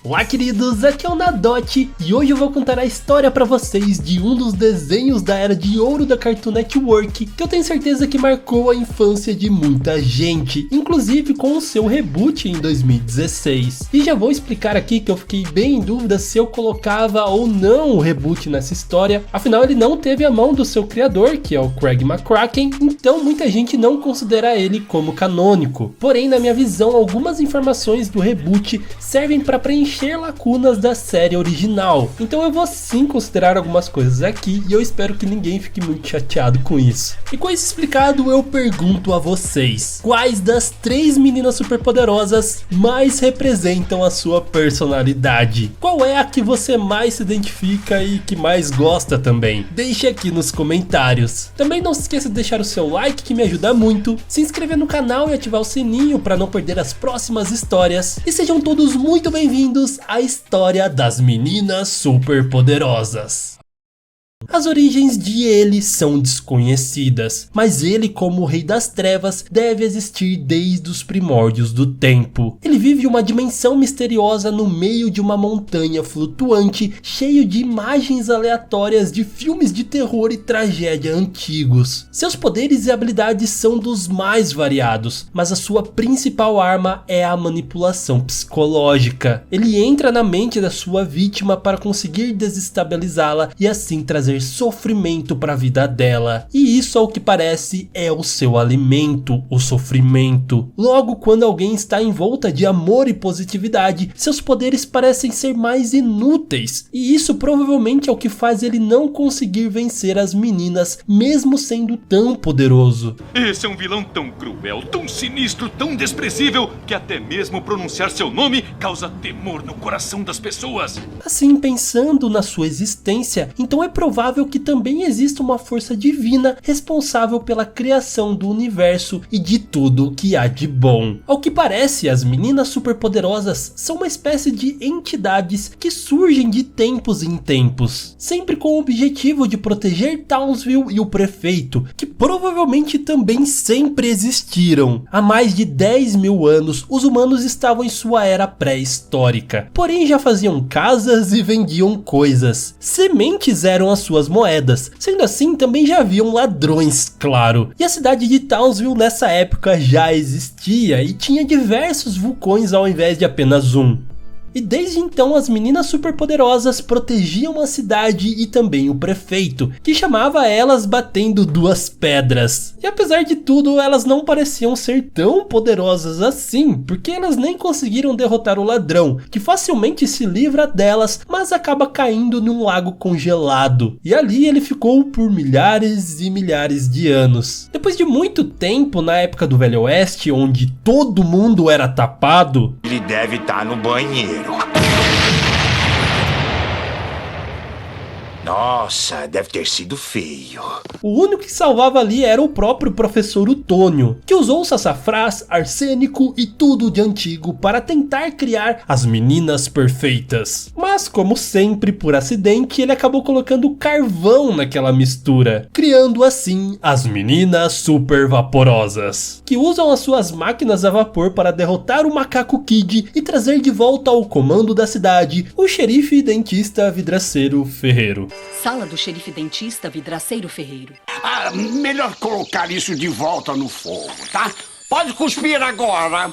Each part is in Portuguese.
Olá queridos, aqui é o Nadotti e hoje eu vou contar a história pra vocês de um dos desenhos da era de ouro da Cartoon Network que eu tenho certeza que marcou a infância de muita gente, inclusive com o seu reboot em 2016. E já vou explicar aqui que eu fiquei bem em dúvida se eu colocava ou não o reboot nessa história, afinal ele não teve a mão do seu criador, que é o Craig McCracken, então muita gente não considera ele como canônico. Porém, na minha visão, algumas informações do reboot servem para preencher lacunas da série original, então eu vou sim considerar algumas coisas aqui e eu espero que ninguém fique muito chateado com isso. E com isso explicado, eu pergunto a vocês, quais das 3 meninas superpoderosas mais representam a sua personalidade? Qual é a que você mais se identifica e que mais gosta também? Deixe aqui nos comentários. Também não se esqueça de deixar o seu like, que me ajuda muito, se inscrever no canal e ativar o sininho para não perder as próximas histórias, e sejam todos muito bem-vindos à história das meninas superpoderosas. As origens de ele são desconhecidas, mas ele, como o Rei das Trevas, deve existir desde os primórdios do tempo. Ele vive em uma dimensão misteriosa no meio de uma montanha flutuante, cheio de imagens aleatórias de filmes de terror e tragédia antigos. Seus poderes e habilidades são dos mais variados, mas a sua principal arma é a manipulação psicológica. Ele entra na mente da sua vítima para conseguir desestabilizá-la e assim trazer sofrimento para a vida dela, e isso, ao que parece, é o seu alimento, o sofrimento. Logo, quando alguém está envolta de amor e positividade, seus poderes parecem ser mais inúteis, e isso provavelmente é o que faz ele não conseguir vencer as meninas, mesmo sendo tão poderoso. Esse é um vilão tão cruel, tão sinistro, tão desprezível, que até mesmo pronunciar seu nome causa temor no coração das pessoas. Assim, pensando na sua existência, então é provável que também exista uma força divina responsável pela criação do universo e de tudo o que há de bom. Ao que parece, as meninas superpoderosas são uma espécie de entidades que surgem de tempos em tempos, sempre com o objetivo de proteger Townsville e o prefeito, que provavelmente também sempre existiram. Há mais de 10 mil anos, os humanos estavam em sua era pré-histórica, porém já faziam casas e vendiam coisas. Sementes eram as suas moedas, sendo assim também já haviam ladrões, claro. E a cidade de Townsville nessa época já existia e tinha diversos vulcões ao invés de apenas um. E desde então as meninas superpoderosas protegiam a cidade e também o prefeito, que chamava elas batendo duas pedras. E apesar de tudo, elas não pareciam ser tão poderosas assim, porque elas nem conseguiram derrotar o ladrão, que facilmente se livra delas, mas acaba caindo num lago congelado. E ali ele ficou por milhares e milhares de anos. Depois de muito tempo, na época do Velho Oeste, onde todo mundo era tapado, ele deve estar no banheiro. Nossa, deve ter sido feio. O único que salvava ali era o próprio professor Utônio, que usou sassafrás, arsênico e tudo de antigo para tentar criar as meninas perfeitas. Mas, como sempre, por acidente, ele acabou colocando carvão naquela mistura, criando assim as meninas super vaporosas, que usam as suas máquinas a vapor para derrotar o Macaco Kid e trazer de volta ao comando da cidade o xerife dentista vidraceiro Ferreiro. Sala do xerife dentista vidraceiro Ferreiro. Melhor colocar isso de volta no fogo, tá? Pode cuspir agora.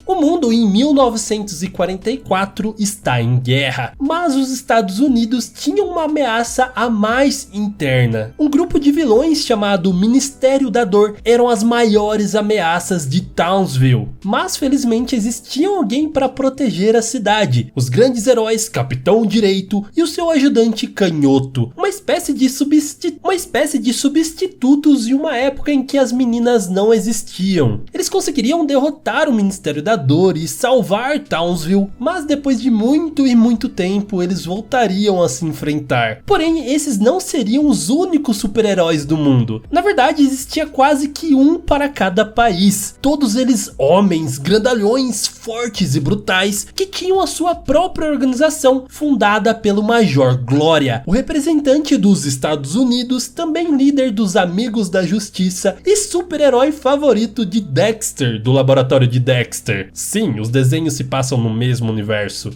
O mundo em 1944 está em guerra, mas os Estados Unidos tinham uma ameaça a mais interna. Um grupo de vilões chamado Ministério da Dor eram as maiores ameaças de Townsville, mas felizmente existia alguém para proteger a cidade: os grandes heróis Capitão Direito e o seu ajudante Canhoto, uma espécie de substitutos em uma época em que as meninas não existiam. Eles conseguiriam derrotar o Ministério da Dor e salvar Townsville, mas depois de muito e muito tempo eles voltariam a se enfrentar. Porém, esses não seriam os únicos super-heróis do mundo. Na verdade, existia quase que um para cada país, todos eles homens, grandalhões, fortes e brutais, que tinham a sua própria organização, fundada pelo Major Glória, o representante dos Estados Unidos, também líder dos Amigos da Justiça e super-herói favorito de Dexter, do laboratório de Dexter. Sim, os desenhos se passam no mesmo universo.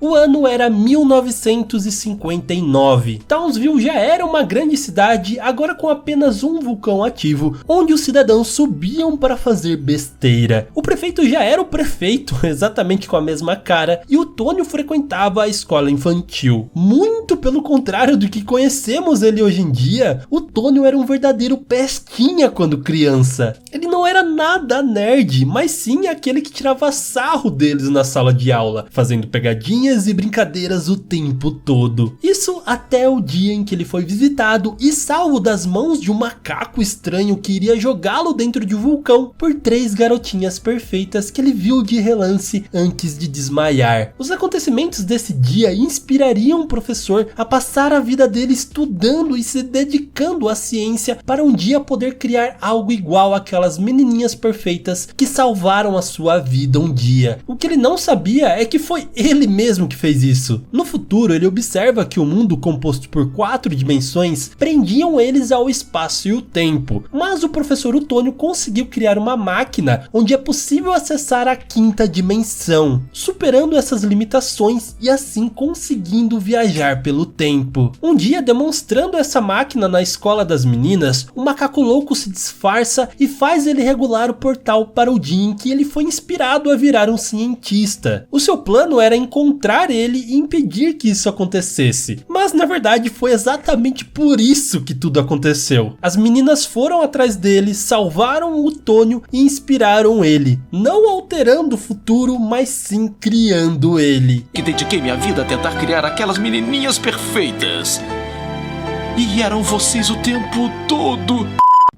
O ano era 1959. Townsville já era uma grande cidade, agora com apenas um vulcão ativo, onde os cidadãos subiam para fazer besteira. O prefeito já era o prefeito, exatamente com a mesma cara, e o Tônio frequentava a escola infantil. Muito pelo contrário do que conhecemos ele hoje em dia, o Tônio era um verdadeiro pestinha quando criança. Ele não era nada nerd, mas sim aquele que tirava sarro deles na sala de aula, fazendo pegadinhas e brincadeiras o tempo todo. Isso até o dia em que ele foi visitado e salvo das mãos de um macaco estranho que iria jogá-lo dentro de um vulcão por 3 garotinhas perfeitas que ele viu de relance antes de desmaiar. Os acontecimentos desse dia inspirariam o professor a passar a vida dele estudando e se dedicando à ciência para um dia poder criar algo igual àquelas menininhas perfeitas que salvaram a sua vida um dia. O que ele não sabia é que foi ele mesmo que fez isso. No futuro, ele observa que o mundo composto por 4 dimensões prendiam eles ao espaço e o tempo, mas o professor Utônio conseguiu criar uma máquina onde é possível acessar a 5ª dimensão, superando essas limitações e assim conseguindo viajar pelo tempo. Um dia, demonstrando essa máquina na escola das meninas, o macaco louco se disfarça e faz ele regular o portal para o dia em que ele foi inspirado a virar um cientista. O seu plano era encontrar ele e impedir que isso acontecesse, mas na verdade foi exatamente por isso que tudo aconteceu. As meninas foram atrás dele, salvaram o Tônio e inspiraram ele, não alterando o futuro, mas sim criando ele. E dediquei minha vida a tentar criar aquelas menininhas perfeitas. E eram vocês o tempo todo.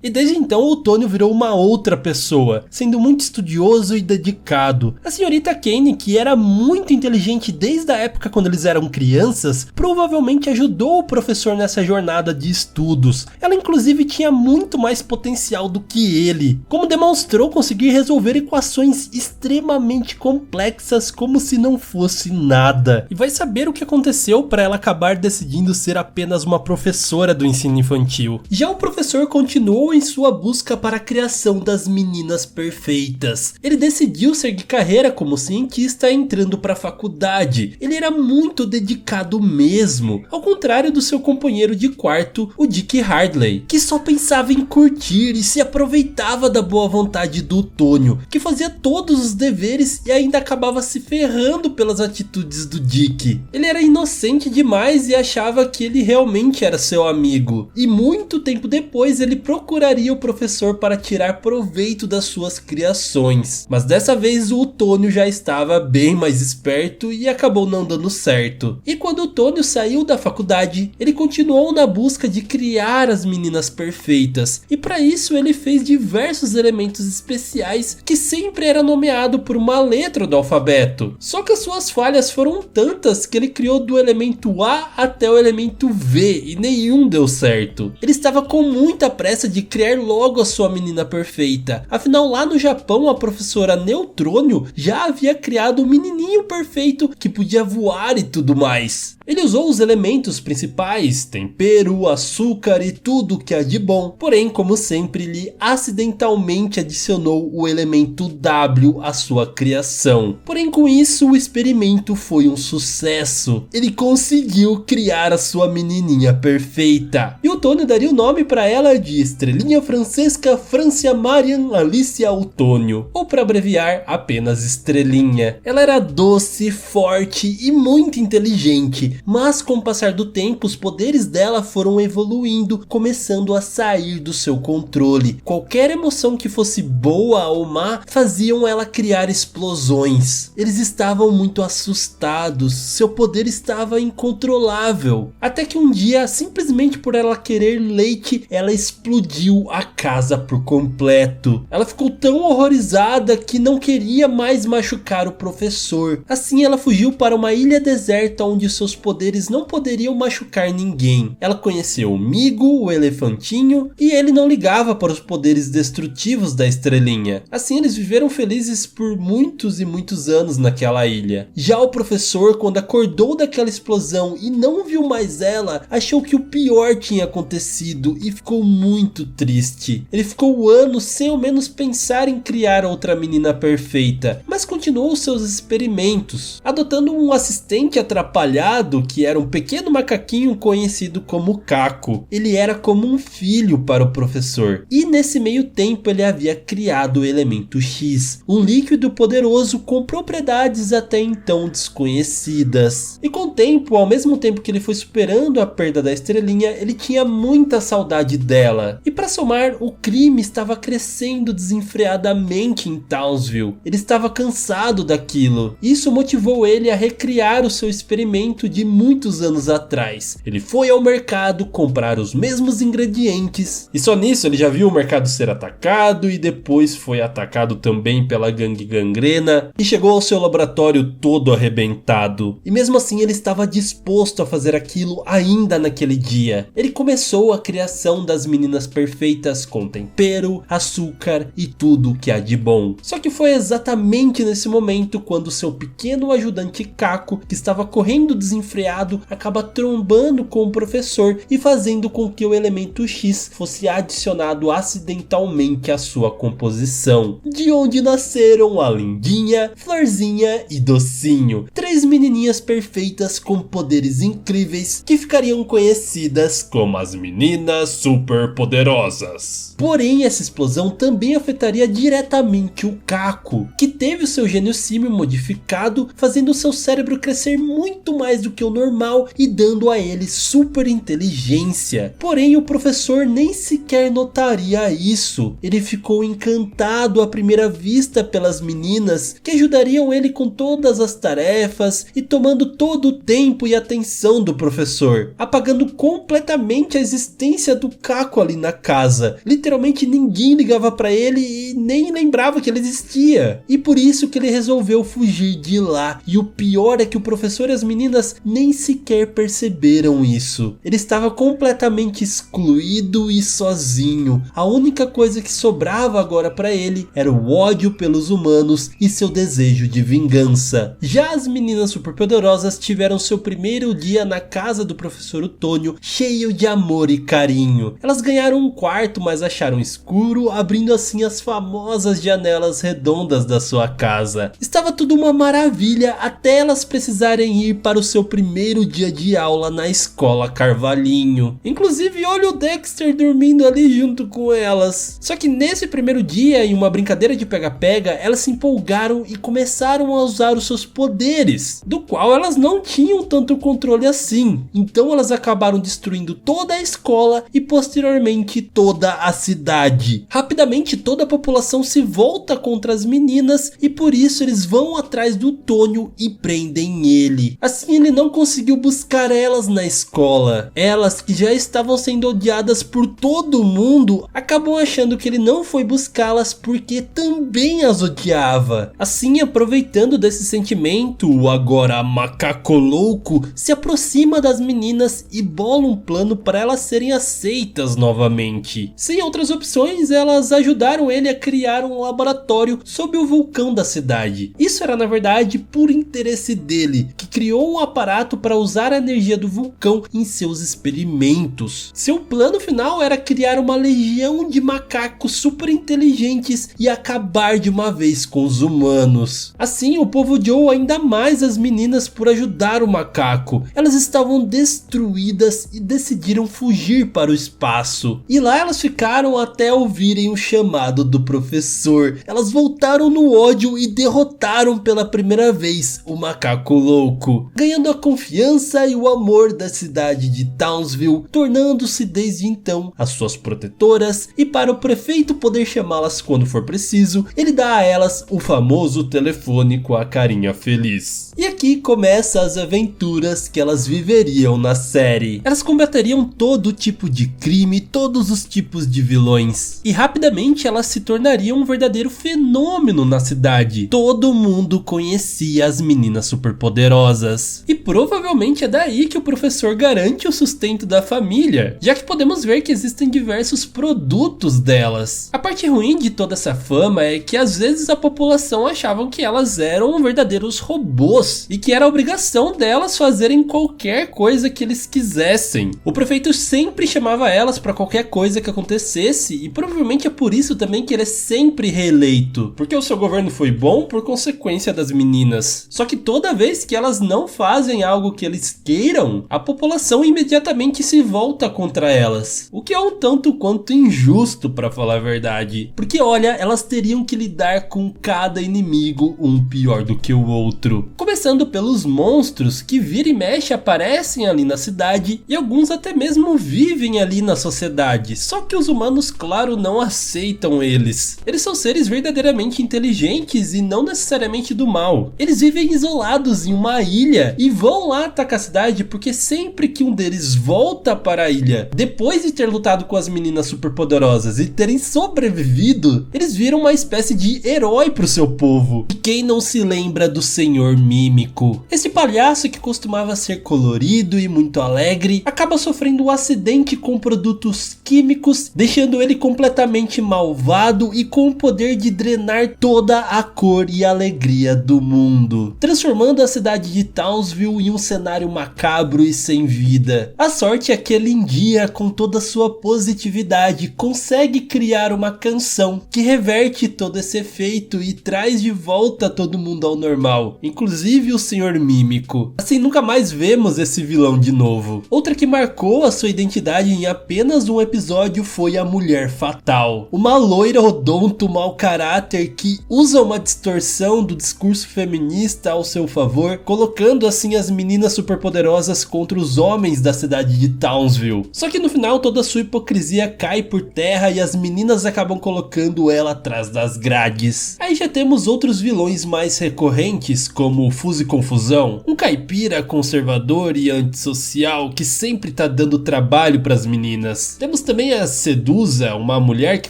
E desde então o Tônio virou uma outra pessoa, sendo muito estudioso e dedicado. A senhorita Kane, que era muito inteligente desde a época quando eles eram crianças, provavelmente ajudou o professor nessa jornada de estudos. Ela inclusive tinha muito mais potencial do que ele, como demonstrou conseguir resolver equações extremamente complexas como se não fosse nada. E vai saber o que aconteceu para ela acabar decidindo ser apenas uma professora do ensino infantil. Já o professor continuou em sua busca para a criação das meninas perfeitas. Ele decidiu seguir carreira como cientista entrando para a faculdade. Ele era muito dedicado mesmo, ao contrário do seu companheiro de quarto, o Dick Hardley, que só pensava em curtir e se aproveitava da boa vontade do Tônio, que fazia todos os deveres e ainda acabava se ferrando pelas atitudes do Dick. Ele era inocente demais e achava que ele realmente era seu amigo. E muito tempo depois ele procuraria o professor para tirar proveito das suas criações. Mas dessa vez o Tônio já estava bem mais esperto e acabou não dando certo. E quando o Tônio saiu da faculdade, ele continuou na busca de criar as meninas perfeitas. E para isso ele fez diversos elementos especiais que sempre era nomeado por uma letra do alfabeto. Só que as suas falhas foram tantas que ele criou do elemento A até o elemento V e nenhum deu certo. Ele estava com muita pressa de criar logo a sua menina perfeita. Afinal, lá no Japão, a professora Neutrônio já havia criado um menininho perfeito que podia voar e tudo mais. Ele usou os elementos principais, tempero, açúcar e tudo que há de bom. Porém, como sempre, ele acidentalmente adicionou o elemento W à sua criação. Porém, com isso, o experimento foi um sucesso. Ele conseguiu criar a sua menininha perfeita. E o Tônio daria o nome para ela de Estrelinha Francesca Francia Marian Alicia Utônio, ou para abreviar, apenas Estrelinha. Ela era doce, forte e muito inteligente. Mas com o passar do tempo, os poderes dela foram evoluindo, começando a sair do seu controle. Qualquer emoção que fosse boa ou má, faziam ela criar explosões. Eles estavam muito assustados, seu poder estava incontrolável. Até que um dia, simplesmente por ela querer leite, ela explodiu a casa por completo. Ela ficou tão horrorizada que não queria mais machucar o professor. Assim ela fugiu para uma ilha deserta onde seus poderes não poderiam machucar ninguém. Ela conheceu o Migo, o elefantinho, e ele não ligava para os poderes destrutivos da Estrelinha. Assim eles viveram felizes por muitos e muitos anos naquela ilha. Já o professor, quando acordou daquela explosão e não viu mais ela, achou que o pior tinha acontecido e ficou muito triste. Ele ficou anos sem ao menos pensar em criar outra menina perfeita, mas continuou seus experimentos, adotando um assistente atrapalhado que era um pequeno macaquinho conhecido como Caco. Ele era como um filho para o professor, e nesse meio tempo ele havia criado o elemento X, um líquido poderoso com propriedades até então desconhecidas. E com o tempo, ao mesmo tempo que ele foi superando a perda da estrelinha, ele tinha muita saudade dela. E para somar, o crime estava crescendo desenfreadamente em Townsville. Ele estava cansado daquilo. Isso motivou ele a recriar o seu experimento de muitos anos atrás. Ele foi ao mercado comprar os mesmos ingredientes, e só nisso ele já viu o mercado ser atacado e depois foi atacado também pela gangue gangrena e chegou ao seu laboratório todo arrebentado. E mesmo assim ele estava disposto a fazer aquilo ainda naquele dia. Ele começou a criação das meninas perfeitas com tempero, açúcar e tudo que há de bom. Só que foi exatamente nesse momento quando seu pequeno ajudante Caco, que estava correndo desenfreado, acaba trombando com o professor e fazendo com que o elemento X fosse adicionado acidentalmente à sua composição, de onde nasceram a Lindinha, Florzinha e Docinho, 3 menininhas perfeitas com poderes incríveis que ficariam conhecidas como as meninas superpoderosas. Porém, essa explosão também afetaria diretamente o Caco, que teve o seu gênio símio modificado, fazendo seu cérebro crescer muito mais do que o normal e dando a ele super inteligência. Porém, o professor nem sequer notaria isso. Ele ficou encantado à primeira vista pelas meninas, que ajudariam ele com todas as tarefas e tomando todo o tempo e atenção do professor, apagando completamente a existência do Caco ali na casa. Literalmente ninguém ligava pra ele e nem lembrava que ele existia. E por isso que ele resolveu fugir de lá. E o pior é que o professor e as meninas nem sequer perceberam isso. Ele estava completamente excluído e sozinho. A única coisa que sobrava agora pra ele era o ódio pelos humanos e seu desejo de vingança. Já as meninas superpoderosas tiveram seu primeiro dia na casa do professor Otônio, cheio de amor e carinho. Elas ganharam um quarto, mas acharam escuro, abrindo assim as famosas janelas redondas da sua casa. Estava tudo uma maravilha até elas precisarem ir para o seu primeiro dia de aula na escola Carvalhinho. Inclusive, olha o Dexter dormindo ali junto com elas. Só que nesse primeiro dia, em uma brincadeira de pega-pega, elas se empolgaram e começaram a usar os seus poderes, do qual elas não tinham tanto controle assim. Então elas acabaram destruindo toda a escola e posteriormente toda a cidade. Rapidamente toda a população se volta contra as meninas e por isso eles vão atrás do Tônio e prendem ele. Assim ele não conseguiu buscar elas na escola. Elas, que já estavam sendo odiadas por todo mundo, acabam achando que ele não foi buscá-las porque também as odiava. Assim, aproveitando desse sentimento, o agora macaco louco se aproxima das meninas e bola um plano para elas serem aceitas novamente. Sem outras opções, elas ajudaram ele a criar um laboratório sob o vulcão da cidade. Isso era na verdade por interesse dele, que criou um aparato para usar a energia do vulcão em seus experimentos. Seu plano final era criar uma legião de macacos super inteligentes e acabar de uma vez com os humanos. Assim, o povo odiou ainda mais as meninas por ajudar o macaco. Elas estavam destruídas e decidiram fugir para o espaço. E lá elas ficaram até ouvirem o chamado do professor. Elas voltaram no ódio e derrotaram pela primeira vez o macaco louco, ganhando a confiança e o amor da cidade de Townsville, tornando-se desde então as suas protetoras, e para o prefeito poder chamá-las quando for preciso, ele dá a elas o famoso telefone com a carinha feliz. E aqui começam as aventuras que elas viveriam na série. Elas combateriam todo tipo de crime, todos os tipos de vilões, e rapidamente elas se tornariam um verdadeiro fenômeno na cidade. Todo mundo conhecia as meninas superpoderosas. E provavelmente é daí que o professor garante o sustento da família, já que podemos ver que existem diversos produtos delas. A parte ruim de toda essa fama é que às vezes a população achava que elas eram verdadeiros robôs e que era a obrigação delas fazerem qualquer coisa que eles quisessem. O prefeito sempre chamava elas para qualquer coisa que acontecesse e provavelmente é por isso também que ele é sempre reeleito, porque o seu governo foi bom por consequência das meninas. Só que toda vez que elas não fazem algo que eles queiram, a população imediatamente se volta contra elas, o que é um tanto quanto injusto, para falar a verdade, porque olha, elas teriam que lidar com cada inimigo um pior do que o outro, começando pelos monstros que vira e mexe aparecem ali na cidade e alguns até mesmo vivem ali na sociedade, só que os humanos, claro, não aceitam eles. Eles são seres verdadeiramente inteligentes e não necessariamente do mal. Eles vivem isolados em uma ilha e vão lá atacar a cidade porque sempre que um deles volta para a ilha, depois de ter lutado com as meninas superpoderosas e terem sobrevivido, eles viram uma espécie de herói pro seu povo. E quem não se lembra do Senhor Mímico? Esse palhaço que costumava ser colorido e muito alegre, acaba sofrendo um acidente com produtos químicos, deixando ele completamente malvado e com o poder de drenar toda a cor e alegria do mundo, transformando a cidade de Townsville em um cenário macabro e sem vida. A sorte é que ele em dia, com toda a sua positividade, consegue criar uma canção que reverte todo esse efeito e traz de volta todo mundo ao normal, inclusive o Senhor Mímico. Assim, nunca mais vemos esse vilão de novo. Outra que marcou a sua identidade em apenas um episódio foi a Mulher Fatal, uma loira odonto mau caráter que usa uma distorção do discurso feminista ao seu favor, colocando assim as meninas superpoderosas contra os homens da cidade de Townsville. Só que no final toda a sua hipocrisia cai por terra e as meninas acabam colocando ela atrás das grades. Aí já temos outros vilões mais recorrentes, como o Fuse Confusão, um caipira conservador e antissocial que sempre tá dando trabalho para as meninas. Temos também a Sedusa, uma mulher que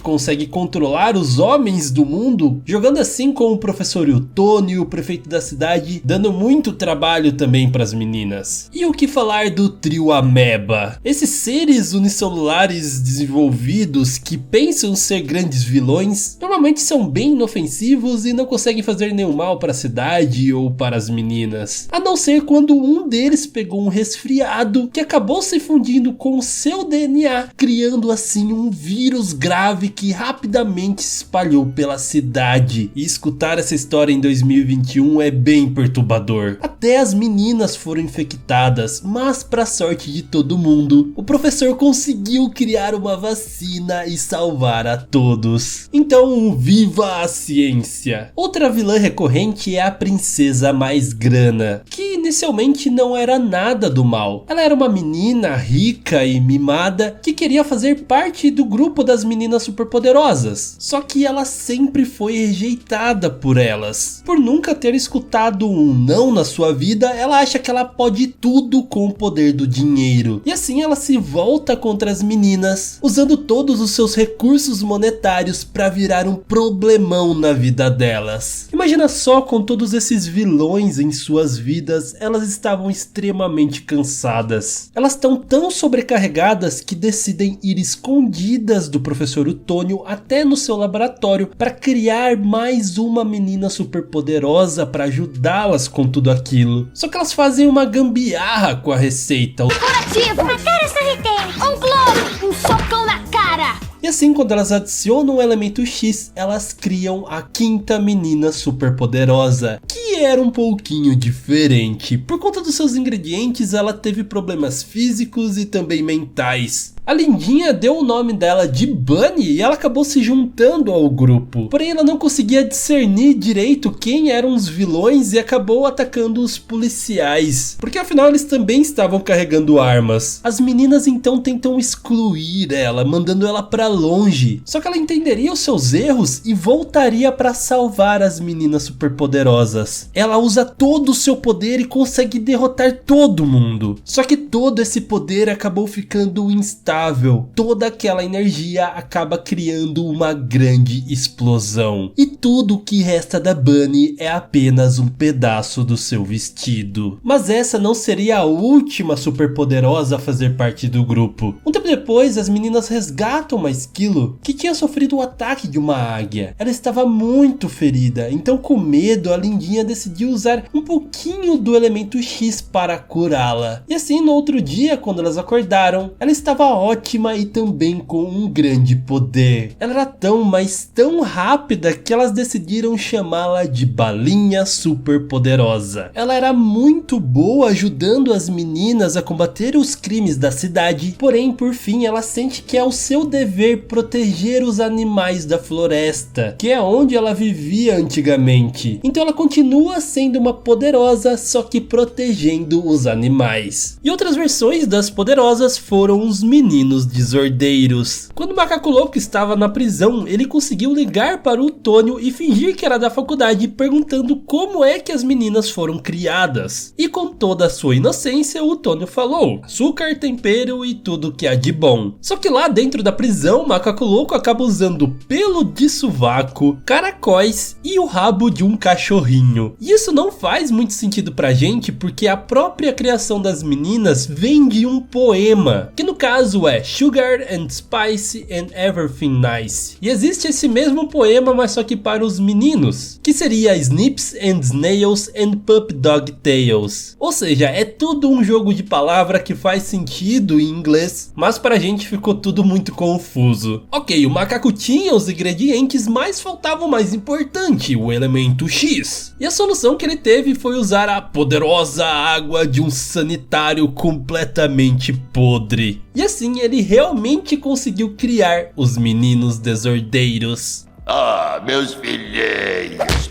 consegue controlar os homens do mundo, jogando assim com o professor Utônio, o prefeito da cidade, dando muito trabalho também para as meninas. E o que falar do trio Ameba? Esses seres unicelulares desenvolvidos que pensam ser grandes vilões, normalmente são bem inofensivos e não conseguem fazer nenhum mal para a cidade ou para as meninas, a não ser quando um deles pegou um resfriado que acabou se fundindo com o seu DNA, criando assim um vírus grave que rapidamente se espalhou pela cidade. E escutar essa história em 2021 é bem perturbador. Até as meninas foram infectadas, mas para sorte de todo mundo, o professor conseguiu criar uma vacina e salvar a todos. Então, viva a ciência! Outra vilã recorrente é a Princesa Mais Grana, que inicialmente não era nada do mal. Ela era uma menina rica e mimada que queria fazer parte do grupo das meninas superpoderosas, só que ela sempre foi rejeitada por elas. Por nunca ter escutado um não na sua vida, ela acha que ela pode tudo com o poder do dinheiro. E assim ela se volta contra as meninas, usando todos os seus recursos monetários para virar um problemão na vida delas. Imagina só, com todos esses vilões em suas vidas, elas estavam extremamente cansadas. Elas estão tão sobrecarregadas que decidem ir escondidas do professor Utônio até no seu laboratório para criar mais uma menina superpoderosa para ajudá-las com tudo aquilo. Só que elas fazem uma gambiarra com a receita. Curativo, uma cara sorridente, um globo, um socão na cara. E assim, quando elas adicionam um elemento X, elas criam a quinta menina superpoderosa, que era um pouquinho diferente. Por conta dos seus ingredientes, ela teve problemas físicos e também mentais. A lindinha deu o nome dela de Bunny e ela acabou se juntando ao grupo. Porém, ela não conseguia discernir direito quem eram os vilões e acabou atacando os policiais, porque afinal eles também estavam carregando armas. As meninas então tentam excluir ela, mandando ela pra longe. Só que ela entenderia os seus erros e voltaria para salvar as meninas superpoderosas. Ela usa todo o seu poder e consegue derrotar todo mundo. Só que todo esse poder acabou ficando instável insuportável. Toda aquela energia acaba criando uma grande explosão. E tudo que resta da Bunny é apenas um pedaço do seu vestido. Mas essa não seria a última superpoderosa a fazer parte do grupo. Um tempo depois, as meninas resgatam uma esquilo que tinha sofrido o ataque de uma águia. Ela estava muito ferida, então com medo a lindinha decidiu usar um pouquinho do elemento X para curá-la. E assim, no outro dia, quando elas acordaram, ela estava ótima e também com um grande poder. Ela era tão, mas tão rápida que elas decidiram chamá-la de Balinha Superpoderosa. Ela era muito boa ajudando as meninas a combater os crimes da cidade, porém por fim ela sente que é o seu dever proteger os animais da floresta, que é onde ela vivia antigamente. Então ela continua sendo uma poderosa, só que protegendo os animais. E outras versões das poderosas foram os meninos desordeiros. Quando o Macaco Louco estava na prisão, ele conseguiu ligar para o Tônio e fingir que era da faculdade, perguntando como é que as meninas foram criadas. E com toda a sua inocência, o Tônio falou: açúcar, tempero e tudo que há de bom. Só que lá dentro da prisão, o Macaco Louco acaba usando pelo de sovaco, caracóis e o rabo de um cachorrinho. E isso não faz muito sentido pra gente, porque a própria criação das meninas vem de um poema, que no caso é Sugar and Spice and Everything Nice. E existe esse mesmo poema, mas só que para os meninos, que seria Snips and Snails and Pup Dog Tails. Ou seja, é tudo um jogo de palavra que faz sentido em inglês, mas pra gente ficou tudo muito confuso. Ok, o macaco tinha os ingredientes, mas faltava o mais importante, o elemento X. E a solução que ele teve foi usar a poderosa água de um sanitário completamente podre. E assim ele realmente conseguiu criar os meninos desordeiros. Ah, meus filhinhos.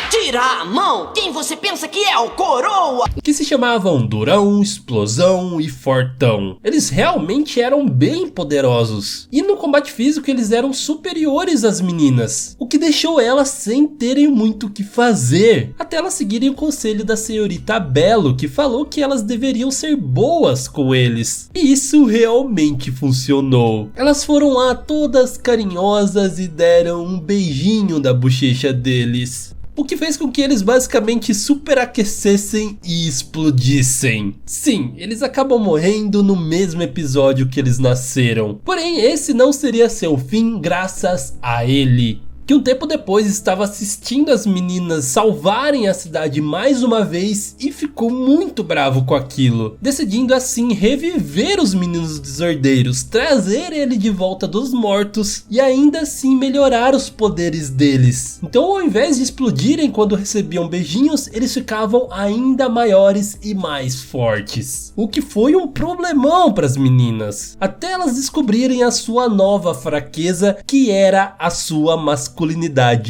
Tira a mão! Quem você pensa que é o Coroa? Que se chamavam Durão, Explosão e Fortão. Eles realmente eram bem poderosos. E no combate físico eles eram superiores às meninas, o que deixou elas sem terem muito o que fazer, até elas seguirem o conselho da senhorita Belo, que falou que elas deveriam ser boas com eles. E isso realmente funcionou. Elas foram lá todas carinhosas e deram um beijinho da bochecha deles, o que fez com que eles basicamente superaquecessem e explodissem. Sim, eles acabam morrendo no mesmo episódio que eles nasceram. Porém, esse não seria seu fim graças a ele, que um tempo depois estava assistindo as meninas salvarem a cidade mais uma vez e ficou muito bravo com aquilo, decidindo assim reviver os meninos desordeiros, trazer ele de volta dos mortos e ainda assim melhorar os poderes deles. Então, ao invés de explodirem quando recebiam beijinhos, eles ficavam ainda maiores e mais fortes, o que foi um problemão para as meninas, até elas descobrirem a sua nova fraqueza, que era a sua masculinidade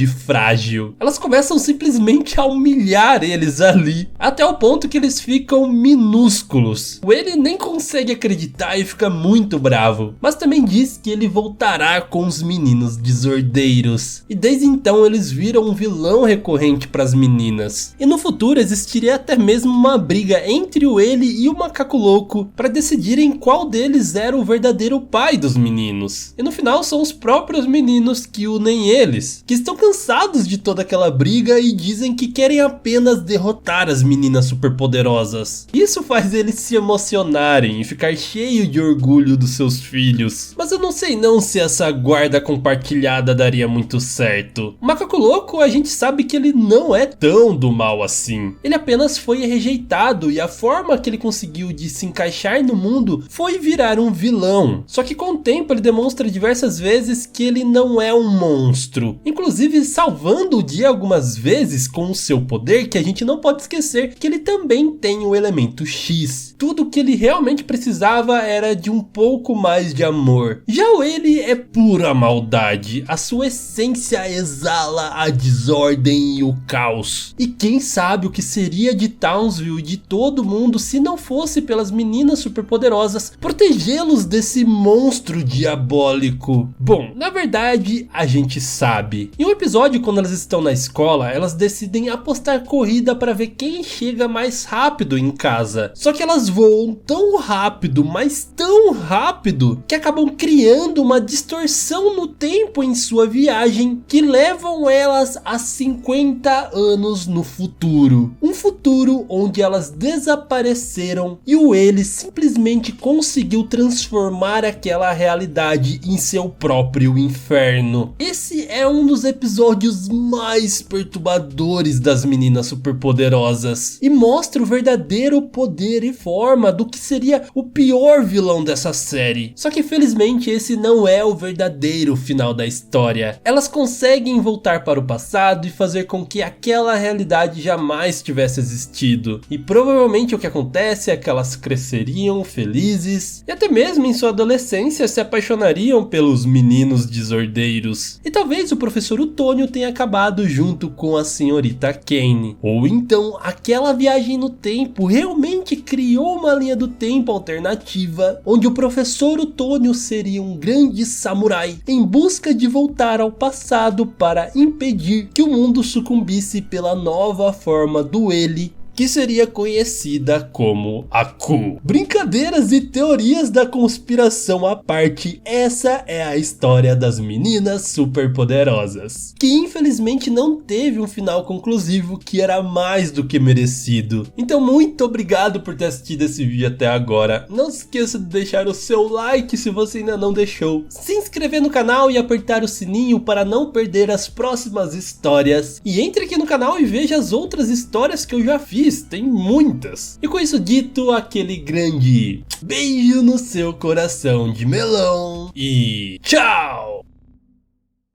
frágil. Elas começam simplesmente a humilhar eles ali, até o ponto que eles ficam minúsculos. Ele nem consegue acreditar e fica muito bravo, mas também diz que ele voltará com os meninos desordeiros. E desde então eles viram um vilão recorrente para as meninas. E no futuro existiria até mesmo uma briga entre o ele e o Macaco Louco para decidirem qual deles era o verdadeiro pai dos meninos. E no final são os próprios meninos que unem eles, que estão cansados de toda aquela briga e dizem que querem apenas derrotar as meninas superpoderosas. Isso faz eles se emocionarem e ficar cheio de orgulho dos seus filhos. Mas eu não sei não se essa guarda compartilhada daria muito certo. O Macaco Louco, a gente sabe que ele não é tão do mal assim. Ele apenas foi rejeitado e a forma que ele conseguiu de se encaixar no mundo foi virar um vilão. Só que com o tempo ele demonstra diversas vezes que ele não é um monstro, inclusive salvando o dia algumas vezes com o seu poder, que a gente não pode esquecer que ele também tem o elemento X. Tudo que ele realmente precisava era de um pouco mais de amor. Já o ele é pura maldade, a sua essência exala a desordem e o caos. E quem sabe o que seria de Townsville e de todo mundo se não fosse pelas meninas superpoderosas protegê-los desse monstro diabólico? Bom, na verdade a gente sabe. cabe. Em um episódio, quando elas estão na escola, elas decidem apostar corrida para ver quem chega mais rápido em casa. Só que elas voam tão rápido, mas tão rápido, que acabam criando uma distorção no tempo em sua viagem, que levam elas a 50 anos no futuro. Um futuro onde elas desapareceram e o Ele simplesmente conseguiu transformar aquela realidade em seu próprio inferno. Esse é um dos episódios mais perturbadores das Meninas Superpoderosas e mostra o verdadeiro poder e forma do que seria o pior vilão dessa série. Só que felizmente esse não é o verdadeiro final da história. Elas conseguem voltar para o passado e fazer com que aquela realidade jamais tivesse existido. E provavelmente o que acontece é que elas cresceriam felizes e até mesmo em sua adolescência se apaixonariam pelos meninos desordeiros. E talvez o professor Utônio tenha acabado junto com a senhorita Kane. Ou então aquela viagem no tempo realmente criou uma linha do tempo alternativa, onde o professor Utônio seria um grande samurai em busca de voltar ao passado para impedir que o mundo sucumbisse pela nova forma do Ele, que seria conhecida como Aku. Brincadeiras e teorias da conspiração à parte, essa é a história das Meninas Superpoderosas, que infelizmente não teve um final conclusivo, que era mais do que merecido. Então muito obrigado por ter assistido esse vídeo até agora. Não se esqueça de deixar o seu like se você ainda não deixou, se inscrever no canal e apertar o sininho para não perder as próximas histórias. E entre aqui no canal e veja as outras histórias que eu já fiz. Tem muitas. E com isso dito, aquele grande beijo no seu coração de melão e tchau!